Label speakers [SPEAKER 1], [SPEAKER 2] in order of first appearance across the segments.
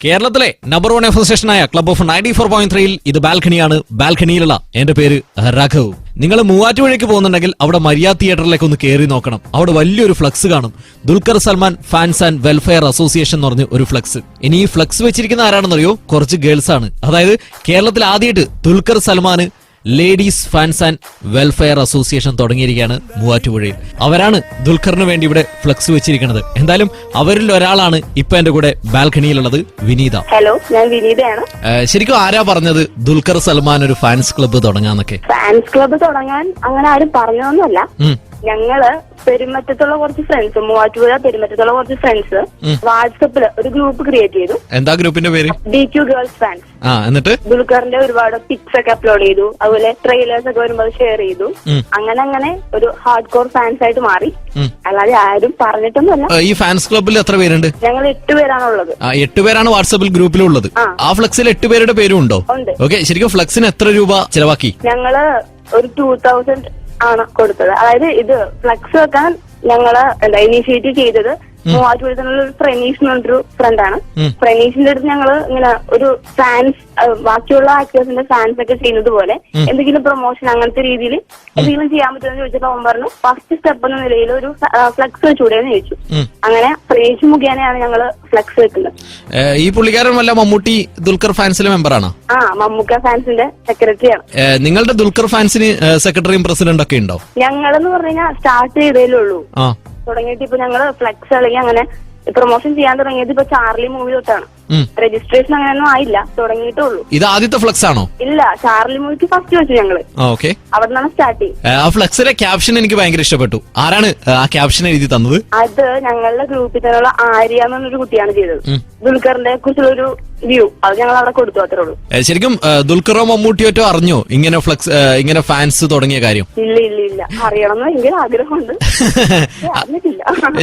[SPEAKER 1] കേരളത്തിലെ number 1 F സ്റ്റേഷനായ club of 94.3 ഇത് ബാൽക്കണിയാണ്. ബാൽക്കണിയിലുള്ള എന്റെ പേര് രാഘവ്. നിങ്ങൾ മൂവാറ്റുപുഴയ്ക്ക് പോകുന്നുണ്ടെങ്കിൽ അവിടെ മരിയ തിയേറ്ററിലേക്ക് ഒന്ന് കയറി നോക്കണം. അവിടെ വലിയൊരു ഫ്ലക്സ് കാണും. Dulquer Salman fans and welfare association എന്ന് പറഞ്ഞ ഒരു ഫ്ലക്സ്. ഇനി ഈ ഫ്ലക്സ് വെച്ചിരിക്കുന്ന ആരാണെന്നറിയോ? കുറച്ച് ഗേൾസ് ആണ്. അതായത് കേരളത്തിൽ ആദ്യമായിട്ട് Dulquer Salmaan ladies fans and welfare association തുടങ്ങിയിരിക്കുകയാണ് മൂവാറ്റുപുഴയിൽ. അവരാണ് ദുൽഖറിന് വേണ്ടി ഇവിടെ ഫ്ലക്സ് വെച്ചിരിക്കുന്നത്. എന്തായാലും അവരിൽ ഒരാളാണ് ഇപ്പൊ എന്റെ കൂടെ ബാൽക്കണിയിലുള്ളത്, വിനീത.
[SPEAKER 2] ഹലോ, ഞാൻ വിനീതയാണ്.
[SPEAKER 1] ശരിക്കും ആരാ പറഞ്ഞത് ദുൽഖർ സൽമാൻ ഒരു ഫാൻസ് ക്ലബ്ബ് തുടങ്ങാന്നൊക്കെ?
[SPEAKER 2] ഫാൻസ് ക്ലബ്ബ് തുടങ്ങാൻ അങ്ങനെ ആരും പറഞ്ഞൊന്നുമല്ല. ഞങ്ങള് പെരുമറ്റത്തുള്ള കുറച്ച് ഫ്രണ്ട്സ്, മൂവാറ്റുപുഴ പെരുമറ്റത്തുള്ള കുറച്ച് ഫ്രണ്ട്സ് വാട്സപ്പില് ഒരു ഗ്രൂപ്പ് ക്രിയേറ്റ് ചെയ്തു. എന്താ
[SPEAKER 1] ഗ്രൂപ്പിന്റെ പേര്?
[SPEAKER 2] DQ girls fans.
[SPEAKER 1] എന്നിട്ട്
[SPEAKER 2] ദുൽഖറിന്റെ ഒരുപാട് പിക്സ് ഒക്കെ അപ്ലോഡ് ചെയ്തു. അതുപോലെ ട്രെയിലേഴ്സ് ഒക്കെ വരുമ്പോൾ ഷെയർ ചെയ്തു. അങ്ങനെ ഒരു ഹാർഡ് കോർ ഫാൻസ് ആയിട്ട് മാറി. അല്ലാതെ ആരും പറഞ്ഞിട്ടൊന്നുമല്ല.
[SPEAKER 1] ഈ ഫാൻസ് ക്ലബ്ബിൽ എത്ര പേരുണ്ട്?
[SPEAKER 2] ഞങ്ങൾ 8 പേരാണുള്ളത്.
[SPEAKER 1] 8 പേരാണ് വാട്സപ്പിൽ ഗ്രൂപ്പിലുള്ളത്. ആ ഫ്ലക്സിൽ 8 പേരുടെ പേരും ഉണ്ടോ?
[SPEAKER 2] ഉണ്ട്.
[SPEAKER 1] ഓക്കെ, ശരിക്കും ഫ്ലക്സിന് എത്ര രൂപ ചെലവാക്കി?
[SPEAKER 2] ഞങ്ങള് ഒരു 2000 ആണ് കൊടുത്തത്. അതായത് ഇത് ഫ്ലക്സ് വെക്കാൻ ഞങ്ങള് ഇനീഷ്യേറ്റ് ചെയ്തത് മൂവാറ്റുപുഴത്തുള്ള ഒരു ഫ്രനീഷ് എന്ന് പറഞ്ഞൊരു ഫ്രണ്ടാണ്. ഫ്രനീഷിന്റെ അടുത്ത് ഞങ്ങള് ഇങ്ങനെ ഒരു ഫാൻസ്, ബാക്കിയുള്ള ആക്ടേഴ്സിന്റെ ഫാൻസ് ഒക്കെ ചെയ്യുന്നത് പോലെ എന്തെങ്കിലും പ്രൊമോഷൻ അങ്ങനത്തെ രീതിയിൽ എന്തെങ്കിലും ചെയ്യാൻ പറ്റുമെന്ന് ചോദിച്ചപ്പോൾ അവൻ പറഞ്ഞു ഫസ്റ്റ് സ്റ്റെപ്പ് എന്ന നിലയിൽ ഒരു ഫ്ലക്സ് വെച്ചുകൂടെയെന്ന് ചോദിച്ചു. അങ്ങനെ ഫ്രനീഷ് മുഖേനയാണ് ഞങ്ങള് ഫ്ലക്സ് വെക്കുന്നത്.
[SPEAKER 1] ഈ പുള്ളിക്കാരൻ വല്ല മമ്മൂട്ടി ദുൽഖർ ഫാൻസിലെ മെമ്പറാണോ?
[SPEAKER 2] മമ്മൂക്ക ഫാൻസിന്റെ സെക്രട്ടറിയാണ്.
[SPEAKER 1] നിങ്ങളുടെ ദുൽഖർ ഫാൻസിന് സെക്രട്ടറിയും പ്രസിഡന്റ് ഒക്കെ ഉണ്ടോ?
[SPEAKER 2] ഞങ്ങളെന്ന് പറഞ്ഞു കഴിഞ്ഞാൽ സ്റ്റാർട്ട് ചെയ്തേ ഉള്ളൂ. തുടങ്ങിയിട്ട് ഇപ്പൊ ഞങ്ങള് ഫ്ലെക്സ് അല്ലെങ്കിൽ അങ്ങനെ പ്രൊമോഷൻ ചെയ്യാൻ തുടങ്ങിയത് ഇപ്പൊ ചാർലി മൂവി തൊട്ടാണ്. രജിസ്ട്രേഷൻ അങ്ങനെയൊന്നും ആയില്ല, തുടങ്ങിയിട്ടുള്ളൂ.
[SPEAKER 1] ഇത് ആദ്യത്തെ ഫ്ലക്സ് ആണോ?
[SPEAKER 2] ഇല്ല, ചാർലി മൂവിക്ക് ഫസ്റ്റ് വെച്ചു ഞങ്ങള്. അവിടെ നിന്നാണ് സ്റ്റാർട്ട് ചെയ്തത്.
[SPEAKER 1] ആ ഫ്ലക്സിലെ ക്യാപ്ഷൻ എനിക്ക് ഭയങ്കര ഇഷ്ടപ്പെട്ടു. ആരാണ് ആ ക്യാപ്ഷൻ എഴുതി തന്നത്?
[SPEAKER 2] അത് ഞങ്ങളുടെ ഗ്രൂപ്പിൽ തന്നെയുള്ള ആര്യ എന്നൊരു കുട്ടിയാണ് ചെയ്തത്. ദുൽഖറിനെ കുറിച്ചുള്ള ഒരു വ്യൂ അത് ഞങ്ങൾ അവിടെ കൊടുത്തു, അത്രേ ഉള്ളൂ.
[SPEAKER 1] ശരിക്കും ദുൽഖറോ മമ്മൂട്ടിയോ അറിഞ്ഞോ ഇങ്ങനെ ഫ്ലക്സ് ഇങ്ങനെ ഫാൻസ് തുടങ്ങിയ കാര്യം?
[SPEAKER 2] ഇല്ല, അറിയണമെന്ന് ഭയങ്കര ആഗ്രഹമുണ്ട്.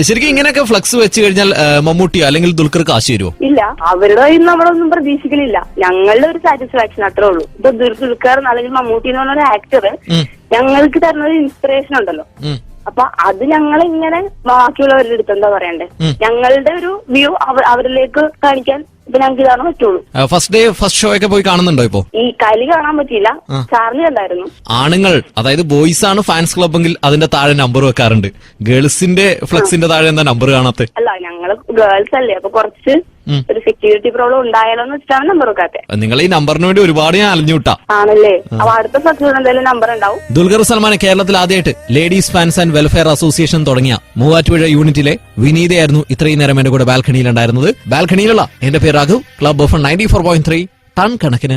[SPEAKER 1] ശരിക്കും ഇങ്ങനെയൊക്കെ ഫ്ലക്സ് വെച്ച് കഴിഞ്ഞാൽ മമ്മൂട്ടിയോ അല്ലെങ്കിൽ ദുൽഖർ കാശ് തരുമോ?
[SPEAKER 2] ഇല്ല, അവരുടെ കയ്യിൽ നമ്മളൊന്നും പ്രതീക്ഷിക്കലില്ല. ഞങ്ങളുടെ ഒരു സാറ്റിസ്ഫാക്ഷൻ അത്രേ ഉള്ളൂ. ഇപ്പൊ ദുൽഖർ അല്ലെങ്കിൽ മമ്മൂട്ടി എന്ന് പറഞ്ഞ ഒരു ആക്ടർ ഞങ്ങൾക്ക് തരുന്ന ഒരു ഇൻസ്പിറേഷൻ ഉണ്ടല്ലോ. അപ്പൊ അത് ഞങ്ങൾ ഇങ്ങനെ ബാക്കിയുള്ളവരുടെ അടുത്ത് എന്താ പറയണ്ടേ, ഞങ്ങളുടെ ഒരു വ്യൂ അവരിലേക്ക് കാണിക്കാൻ ഇപ്പൊ ഞങ്ങൾക്ക് ഇതാണ് പറ്റുള്ളൂ.
[SPEAKER 1] ഫസ്റ്റ് ഷോ ഒക്കെ പോയി കാണുന്നുണ്ടോ? ഇപ്പൊ
[SPEAKER 2] ഈ കളി കാണാൻ പറ്റിയില്ല, ചാർലി കണ്ടായിരുന്നു.
[SPEAKER 1] ആണുങ്ങൾ, അതായത് ബോയ്സ് ആണ് ഫാൻസ് ക്ലബ്ബെങ്കിൽ അതിന്റെ താഴെ നമ്പർ വെക്കാറുണ്ട്. ഗേൾസിന്റെ ഫ്ലക്സിന്റെ താഴെ എന്താ നമ്പർ കാണാത്ത?
[SPEAKER 2] അല്ല, ഞങ്ങള് ഗേൾസ് അല്ലേ, അപ്പൊ കുറച്ച് ഒരു സെക്യൂരിറ്റി പ്രോബ്ലം ഉണ്ടായാലോ എന്ന് വെച്ചിട്ടാണ് നമ്പർ വെക്കാത്തെ.
[SPEAKER 1] നിങ്ങൾ ഈ നമ്പറിന് വേണ്ടി ഒരുപാട് ഞാൻ അലഞ്ഞുട്ടാ.
[SPEAKER 2] ആണല്ലേ? അപ്പൊ അടുത്ത ഫ്ലക്സിൽ എന്തായാലും നമ്പർ ഉണ്ടാവും.
[SPEAKER 1] ദുൽഖർ സൽമാൻ കേരളത്തിൽ ആദ്യമായിട്ട് ladies fans and welfare association തുടങ്ങിയ മൂവാറ്റുപുഴ യൂണിറ്റിലെ വിനീതയായിരുന്നു ഇത്രയും നേരം എന്റെ കൂടെ ബാൽക്കണിയിൽ ഉണ്ടായിരുന്നത്. ബാൽക്കണിയിലുള്ള എന്റെ പേര് രാഘവ്. ക്ലബ് ഓഫ് 94.3 ടൺ കണക്കിന്